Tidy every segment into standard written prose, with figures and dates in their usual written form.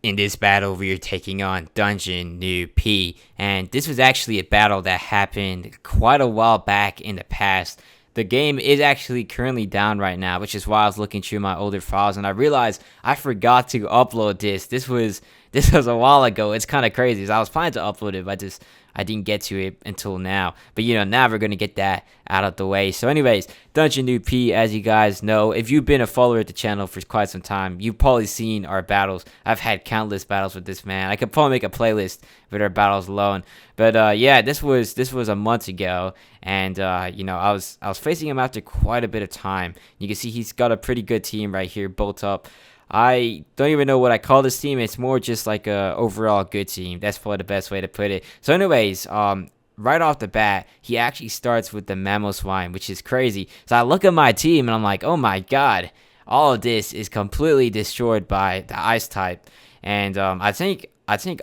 In this battle, we are taking on DungeonnoobP, and this was actually a battle that happened quite a while back in the past. The game is actually currently down right now, which is why I was looking through my older files, and I realized I forgot to upload this. This was a while ago. It's kind of crazy. So I was planning to upload it, but I didn't get to it until now. But now we're gonna get that out of the way. So, anyways, DungeonnoobP, as you guys know, if you've been a follower at the channel for quite some time, you've probably seen our battles. I've had countless battles with this man. I could probably make a playlist with our battles alone. But yeah, this was a month ago, and I was facing him after quite a bit of time. You can see he's got a pretty good team right here built up. I don't even know what I call this team. It's more just like a overall good team. That's probably the best way to put it. So, anyways, right off the bat, he actually starts with the Mamoswine, which is crazy. So I look at my team and I'm like, oh my god, all of this is completely destroyed by the Ice type. And I think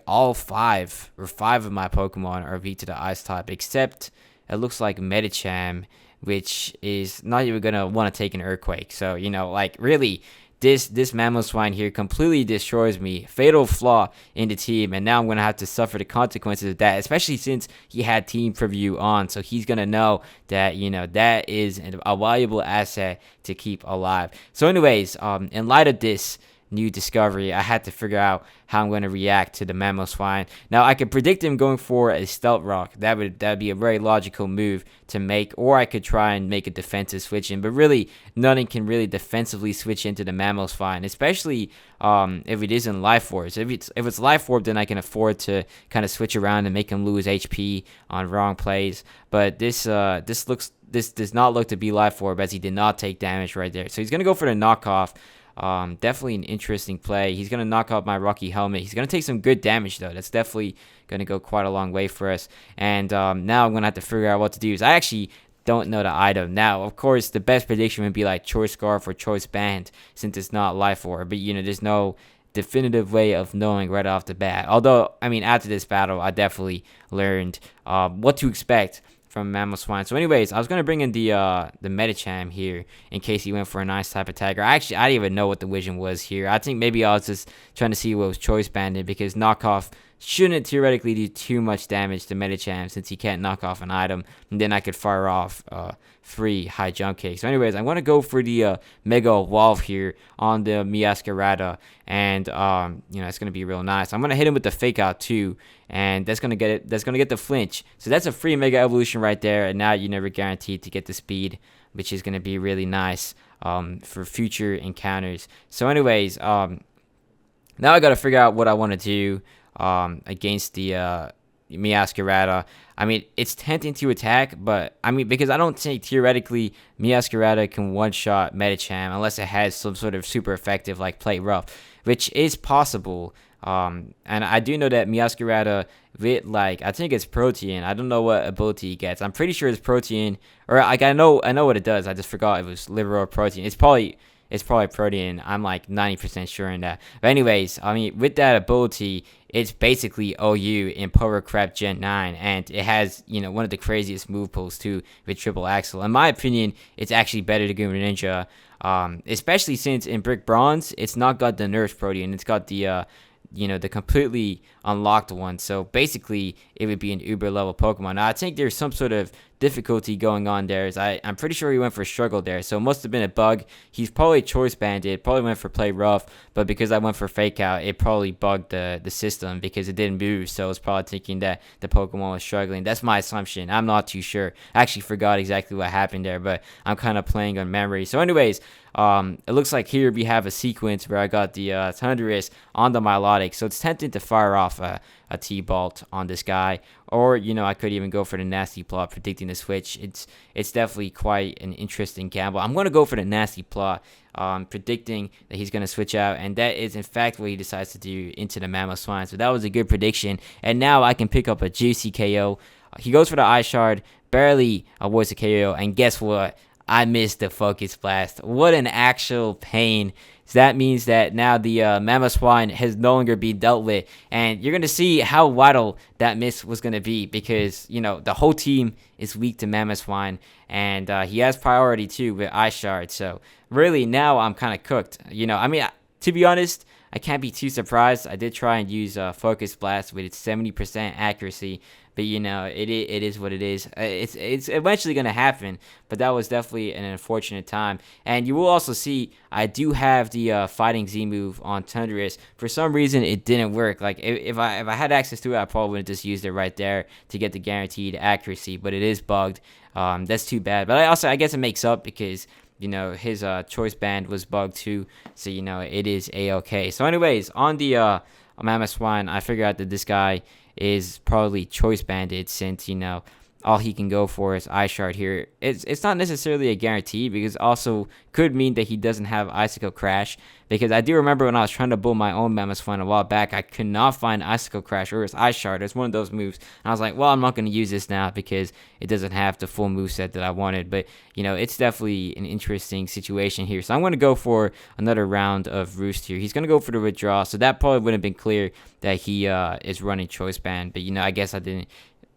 all five of my Pokemon are weak to the Ice type, except it looks like Medicham, which is not even gonna want to take an Earthquake. So like really. This Mamoswine here completely destroys me. Fatal flaw in the team, and now I'm gonna have to suffer the consequences of that. Especially since he had team preview on, so he's gonna know that that is a valuable asset to keep alive. So, anyways, in light of this new discovery, I had to figure out how I'm going to react to the Mamoswine. Now, I could predict him going for a Stealth Rock. That'd be a very logical move to make, or I could try and make a defensive switch in. But really, nothing can really defensively switch into the Mamoswine, especially if it isn't Life Orb. So if it's Life Orb, then I can afford to kind of switch around and make him lose HP on wrong plays. But this does not look to be Life Orb, as he did not take damage right there. So he's going to go for the knockoff. Definitely an interesting play. He's going to knock out my Rocky Helmet. He's going to take some good damage, though. That's definitely going to go quite a long way for us. And now I'm going to have to figure out what to do. I actually don't know the item. Now, of course, the best prediction would be like Choice Scarf or Choice Band, since it's not Life Orb. But, there's no definitive way of knowing right off the bat. Although, after this battle, I definitely learned what to expect from Mamoswine. So, anyways, I was gonna bring in the Medicham here in case he went for a nice type attacker. I didn't even know what the vision was here. I think maybe I was just trying to see what was choice banded, because knockoff shouldn't theoretically do too much damage to Medicham since he can't knock off an item, and then I could fire off free high jump kick. So, anyways, I'm gonna go for the Mega Evolve here on the Meowscarada, and it's gonna be real nice. I'm gonna hit him with the Fake Out too, and that's gonna get the flinch. So that's a free Mega Evolution right there, and now you're never guaranteed to get the speed, which is gonna be really nice for future encounters. So, anyways, now I gotta figure out what I want to do against the Meowscarada. It's tempting to attack, but because I don't think theoretically Meowscarada can one-shot Medicham unless it has some sort of super effective like Play Rough, which is possible. And I do know that Meowscarada with I think it's Protein. I don't know what ability he gets. I'm pretty sure it's Protein, or I know what it does. I just forgot it was Liver or Protein. It's probably Protein. I'm like 90% sure in that. But anyways, with that ability, it's basically OU in Power Crab Gen 9, and it has one of the craziest move pulls too with Triple Axle. In my opinion, it's actually better to Guru Ninja, especially since in Brick Bronze, it's not got the Nurse Protein. It's got the the completely unlocked one. So basically, it would be an Uber level Pokemon. Now, I think there's some sort of difficulty going on there. I'm pretty sure he went for Struggle there. So it must have been a bug. He's probably Choice Banded, probably went for Play Rough, but because I went for Fake Out, it probably bugged the system because it didn't move. So it's probably thinking that the Pokemon was struggling. That's my assumption. I'm not too sure. I actually forgot exactly what happened there, but I'm kind of playing on memory. So anyways, it looks like here we have a sequence where I got the Thundurus on the Milotic, so it's tempting to fire off a T-Bolt on this guy, or I could even go for the Nasty Plot, predicting the switch. It's definitely quite an interesting gamble. I'm going to go for the Nasty Plot, predicting that he's going to switch out, and that is in fact what he decides to do into the Mamoswine. So that was a good prediction, and now I can pick up a juicy KO. He goes for the Ice Shard, barely avoids the KO, and guess what? I missed the Focus Blast. What an actual pain. So that means that now the Mamoswine has no longer been dealt with. And you're going to see how vital that miss was going to be, because, the whole team is weak to Mamoswine. And he has priority too with Ice Shard. So really now I'm kind of cooked. To be honest, I can't be too surprised. I did try and use Focus Blast with its 70% accuracy, but it is what it is. It's eventually gonna happen, but that was definitely an unfortunate time. And you will also see I do have the Fighting Z move on Thundurus. For some reason, it didn't work. Like if I had access to it, I probably would have just used it right there to get the guaranteed accuracy. But it is bugged. That's too bad. But I guess it makes up because his choice band was bugged too. So it is a-okay. So anyways, on the Mamoswine, I figured out that this guy is probably choice banded since all he can go for is Ice Shard here. It's not necessarily a guarantee because also could mean that he doesn't have Icicle Crash, because I do remember when I was trying to build my own Mamoswine a while back, I could not find Icicle Crash or his Ice Shard. It's one of those moves, and I was like, well, I'm not going to use this now because it doesn't have the full moveset that I wanted. But it's definitely an interesting situation here. So I'm going to go for another round of Roost here. He's going to go for the withdraw, so that probably would have been clear that he is running choice band, but I guess I didn't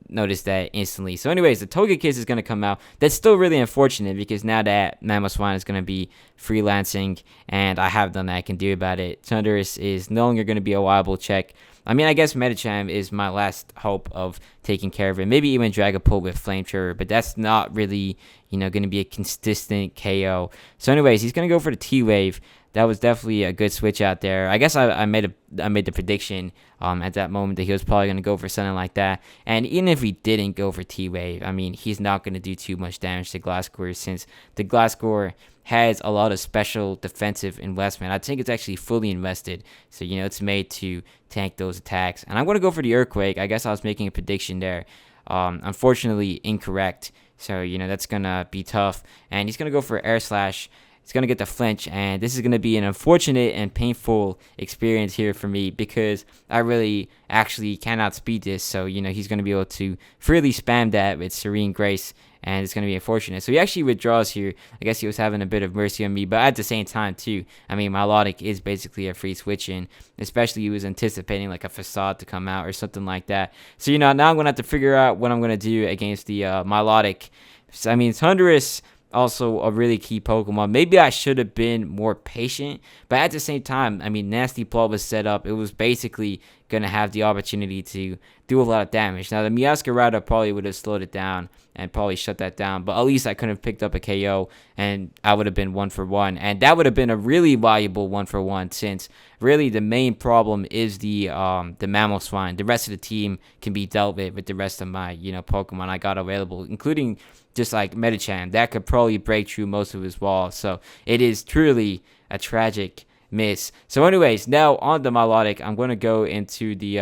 notice that instantly. So anyways, the Togekiss is going to come out. That's still really unfortunate because now that Mamoswine is going to be freelancing and I have done that I can do about it, Thundurus is no longer going to be a viable check. I mean, I guess Medicham is my last hope of taking care of it. Maybe even Dragapult with Flamethrower, but that's not really, going to be a consistent KO. So anyways, he's going to go for the T-Wave. That was definitely a good switch out there. I guess I made the prediction at that moment that he was probably going to go for something like that. And even if he didn't go for T-Wave, I mean, he's not going to do too much damage to Glasgow since the Glasgow has a lot of special defensive investment. I think it's actually fully invested. So, it's made to tank those attacks. And I'm going to go for the Earthquake. I guess I was making a prediction there. Unfortunately, incorrect. So, that's going to be tough. And he's going to go for Air Slash. He's going to get the flinch, and this is going to be an unfortunate and painful experience here for me because I really actually cannot speed this. So, he's going to be able to freely spam that with Serene Grace, and it's going to be unfortunate. So he actually withdraws here. I guess he was having a bit of mercy on me, but at the same time, too, I mean, Milotic is basically a free switch in, especially he was anticipating like a Facade to come out or something like that. So, now I'm going to have to figure out what I'm going to do against the Milotic. So, I mean, Thundurus also a really key Pokemon. Maybe I should have been more patient, but at the same time, I mean, Nasty Plot was set up. It was basically going to have the opportunity to do a lot of damage. Now, the Meowscarada probably would have slowed it down and probably shut that down, but at least I could have picked up a KO, and I would have been 1-for-1, and that would have been a really valuable 1-for-1 since really the main problem is the Mamoswine. The rest of the team can be dealt with the rest of my, Pokemon I got available, including just like Medicham. That could probably break through most of his walls, so it is truly a tragic miss. So anyways, now on the Milotic, I'm going to go into the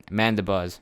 Mandibuzz.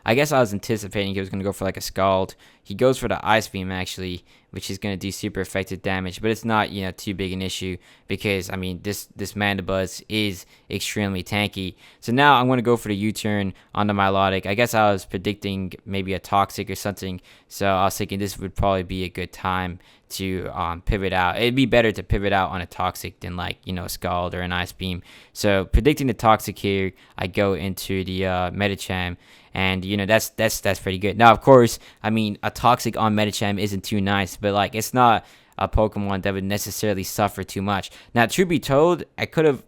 I guess I was anticipating he was going to go for like a Scald. He goes for the Ice Beam actually, which is going to do super effective damage, but it's not, too big an issue because, I mean, this Mandibuzz is extremely tanky. So now I'm going to go for the U-turn on the Milotic. I guess I was predicting maybe a Toxic or something, so I was thinking this would probably be a good time to pivot out. It'd be better to pivot out on a Toxic than like, a Scald or an Ice Beam. So predicting the Toxic here, I go into the Medicham. And, that's pretty good. Now, of course, I mean, a Toxic on Medicham isn't too nice, but, like, it's not a Pokemon that would necessarily suffer too much. Now, truth be told, it could have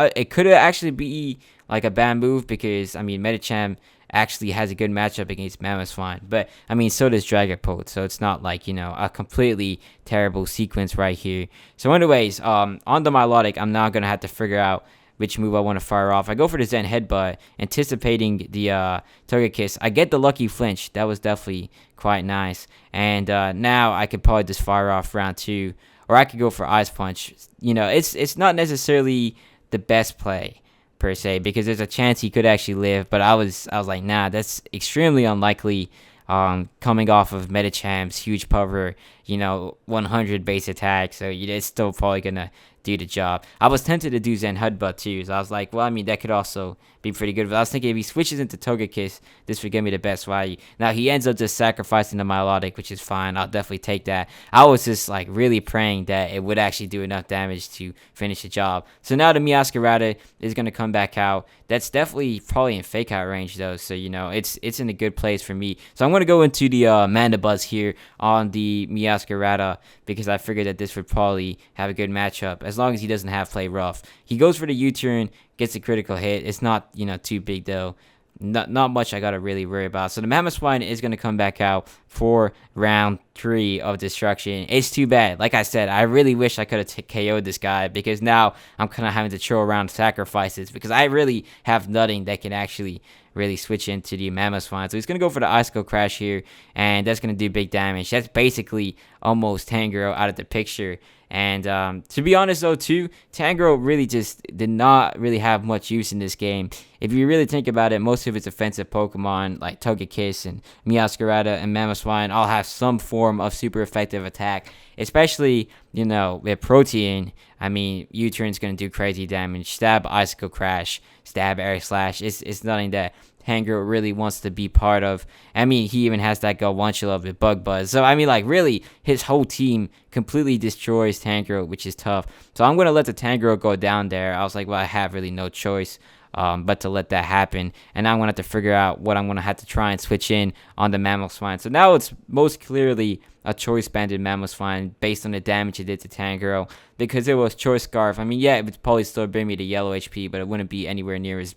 actually be, like, a bad move because, I mean, Medicham actually has a good matchup against Mamoswine. But, I mean, so does Dragapult, so it's not, like, a completely terrible sequence right here. So, anyways, on the Milotic, I'm now going to have to figure out which move I want to fire off. I go for the Zen Headbutt, anticipating the Togekiss. I get the lucky flinch. That was definitely quite nice. And now I could probably just fire off round 2. Or I could go for Ice Punch. It's not necessarily the best play, per se, because there's a chance he could actually live. But I was like, nah, that's extremely unlikely. Coming off of Medicham's huge power, 100 base attack. So it's still probably going to do the job. I was tempted to do Zen Headbutt too, so I was like, well, I mean, that could also be pretty good. But I was thinking if he switches into Togekiss, this would give me the best value. Now, he ends up just sacrificing the Milotic, which is fine. I'll definitely take that. I was just, like, really praying that it would actually do enough damage to finish the job. So now the Meowscarada is going to come back out. That's definitely probably in Fake Out range, though, so, it's in a good place for me. So I'm going to go into the Mandibuzz here on the Meowscarada because I figured that this would probably have a good matchup. as long as he doesn't have play rough. He goes for the U-turn, gets a critical hit. It's not, too big though. Not much I gotta really worry about. So the Mamoswine is gonna come back out for round 3 of destruction. It's too bad. Like I said, I really wish I could have KO'd this guy, because now I'm kind of having to throw around sacrifices, because I really have nothing that can actually really switch into the Mamoswine. So he's gonna go for the Icicle Crash here, and that's gonna do big damage. That's basically almost Tangrowth out of the picture. And to be honest though too, Tangrowth really just did not really have much use in this game. If you really think about it, most of its offensive Pokemon like Togekiss and Meowscarada and Mamoswine all have some form of super effective attack. Especially, with Protean. I mean, U-turn's gonna do crazy damage. Stab, Icicle Crash, stab, Air Slash. It's nothing that Tangrowth really wants to be part of. I mean, he even has that Galvantula with Bug Buzz. So, I mean, like, really, his whole team completely destroys Tangrowth, which is tough. So, I'm going to let the Tangrowth go down there. I was like, well, I have really no choice but to let that happen. And now I'm going to have to figure out what I'm going to have to try and switch in on the Mamoswine. So, now it's most clearly a Choice Banded Mamoswine based on the damage it did to Tangrowth, because it was Choice Scarf. I mean, yeah, it would probably still bring me to yellow HP, but it wouldn't be anywhere near as,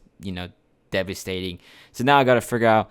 devastating. So now I got to figure out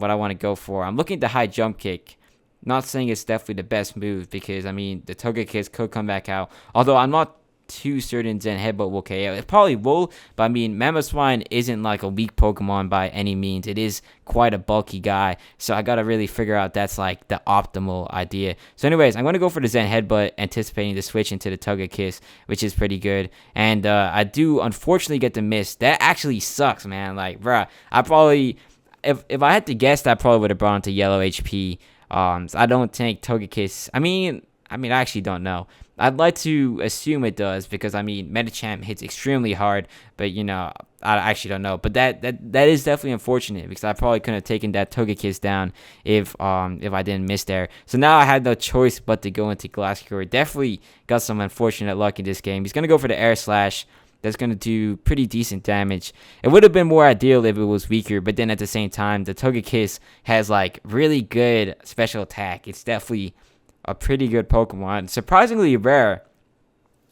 what I want to go for. I'm looking at the high jump kick. Not saying it's definitely the best move, because, I mean, the Togekiss could come back out. Although I'm not too certain Zen Headbutt will KO. It probably will, but I mean, Mamoswine isn't like a weak Pokemon by any means. It is quite a bulky guy, so I gotta really figure out that's like the optimal idea. So anyways, I'm gonna go for the Zen Headbutt, anticipating the switch into the Togekiss, which is pretty good. And I do unfortunately get the miss. That actually sucks, man. Like, bruh, I probably, if I had to guess, I probably would have brought him to yellow HP. So I don't think Togekiss, I mean, I actually don't know. I'd like to assume it does, because, I mean, Medicham hits extremely hard, but, I actually don't know. But that is definitely unfortunate, because I probably couldn't have taken that Togekiss down if I didn't miss there. So now I had no choice but to go into Glasscore. Definitely got some unfortunate luck in this game. He's going to go for the Air Slash. That's going to do pretty decent damage. It would have been more ideal if it was weaker, but then at the same time, the Togekiss has, like, really good special attack. It's definitely a pretty good Pokemon. Surprisingly rare.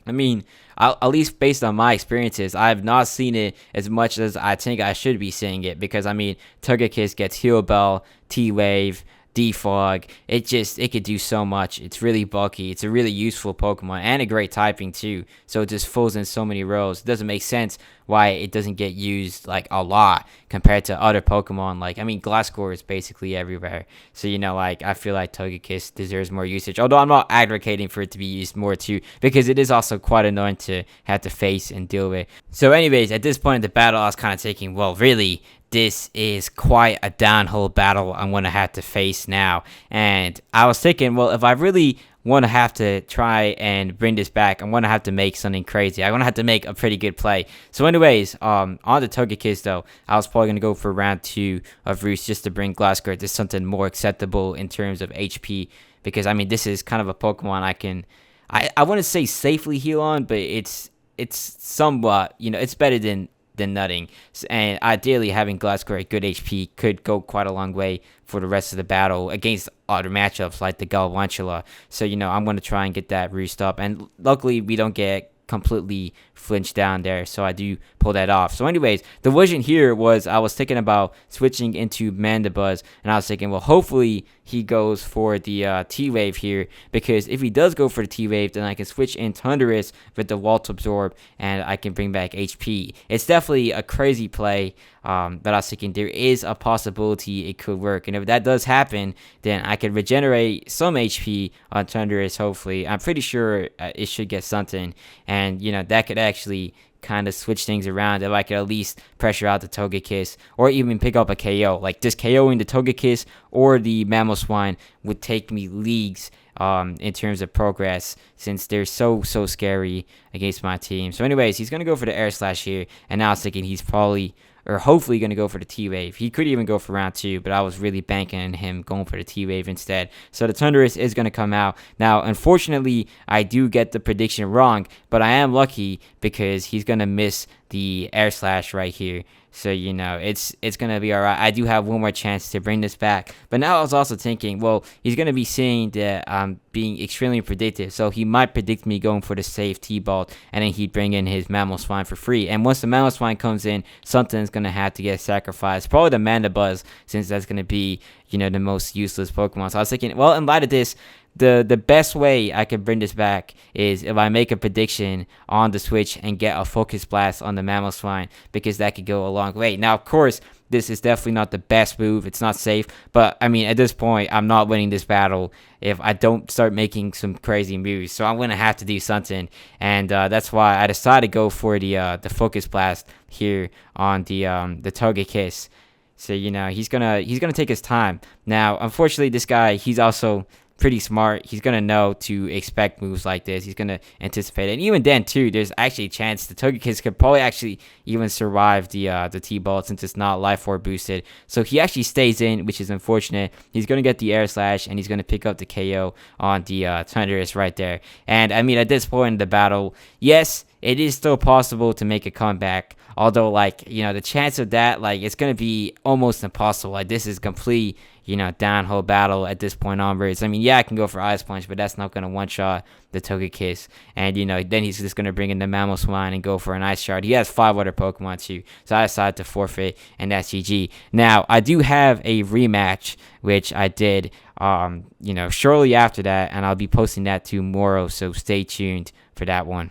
I mean, at least based on my experiences, I have not seen it as much as I think I should be seeing it, because, I mean, Togekiss gets Heal Bell, T-Wave, Defog. It could do so much. It's really bulky. It's a really useful Pokemon, and a great typing too. So it just fills in so many roles. It doesn't make sense why it doesn't get used like a lot compared to other Pokemon. Like, I mean, Glasscore is basically everywhere. So, like, I feel like Togekiss deserves more usage. Although I'm not advocating for it to be used more too, because it is also quite annoying to have to face and deal with. So anyways, at this point in the battle, I was kind of thinking, well, really, this is quite a downhill battle I'm going to have to face now. And I was thinking, well, if I really want to have to try and bring this back, I'm going to have to make something crazy. I'm going to have to make a pretty good play. So anyways, on the Togekiss though, I was probably going to go for round 2 of Roost, just to bring Glasscore to something more acceptable in terms of HP. Because, I mean, this is kind of a Pokemon I wouldn't say safely heal on, but it's somewhat, it's better than nutting. And ideally, having Glasscore at good HP could go quite a long way for the rest of the battle against other matchups like the Galvantula. So, I'm going to try and get that Roost up. And luckily, we don't get completely flinched down there, so I do pull that off. So anyways, the vision here was I was thinking about switching into Mandibuzz, and I was thinking, well, hopefully he goes for the T-Wave here, because if he does go for the T-Wave, then I can switch in Thundurus with the Volt Absorb, and I can bring back HP. It's definitely a crazy play, but I was thinking there is a possibility it could work, and if that does happen, then I could regenerate some HP on Thundurus, hopefully. I'm pretty sure it should get something, and that could actually kind of switch things around if I could at least pressure out the Togekiss, or even pick up a KO. Like, just KOing the Togekiss or the Mamoswine would take me leagues in terms of progress, since they're so scary against my team. So anyways, he's going to go for the Air Slash here, and now I was thinking he's probably, or hopefully, going to go for the T-Wave. He could even go for round 2, but I was really banking on him going for the T-Wave instead. So the Thundurus is going to come out. Now, unfortunately, I do get the prediction wrong, but I am lucky because he's going to miss the air slash right here. So, you know, it's going to be all right. I do have one more chance to bring this back. But now I was also thinking, well, he's going to be seeing that I'm being extremely predictive. So he might predict me going for the safe T-Bolt, and then he'd bring in his Mamoswine for free. And once the Mamoswine comes in, something's going to have to get sacrificed. Probably the Mandibuzz, since that's going to be, you know, the most useless Pokemon. So I was thinking, well, in light of this, the best way I could bring this back is if I make a prediction on the Switch and get a Focus Blast on the Mamoswine, because that could go a long way. Now, of course, this is definitely not the best move. It's not safe, but I mean, at this point, I'm not winning this battle if I don't start making some crazy moves. So I'm gonna have to do something, and that's why I decided to go for the Focus Blast here on the Togekiss. So, you know, he's gonna take his time. Now, unfortunately, this guy, he's also pretty smart. He's gonna know to expect moves like this. He's gonna anticipate it. And even then too, there's actually a chance the Togekiss could probably actually even survive the T-Bolt, since it's not life orb boosted. So he actually stays in, which is unfortunate. He's gonna get the air slash, and he's gonna pick up the KO on the Thundurus right there. And I mean, at this point in the battle, yes, it is still possible to make a comeback. Although, like, you know, the chance of that, like, it's going to be almost impossible. Like, this is complete, you know, downhill battle at this point onwards. I mean, yeah, I can go for Ice Punch, but that's not going to one-shot the Togekiss. And, you know, then he's just going to bring in the Mamoswine and go for an Ice Shard. He has 5 other Pokemon, too. So I decided to forfeit, and that's GG. Now, I do have a rematch, which I did, you know, shortly after that, and I'll be posting that tomorrow. So stay tuned for that one.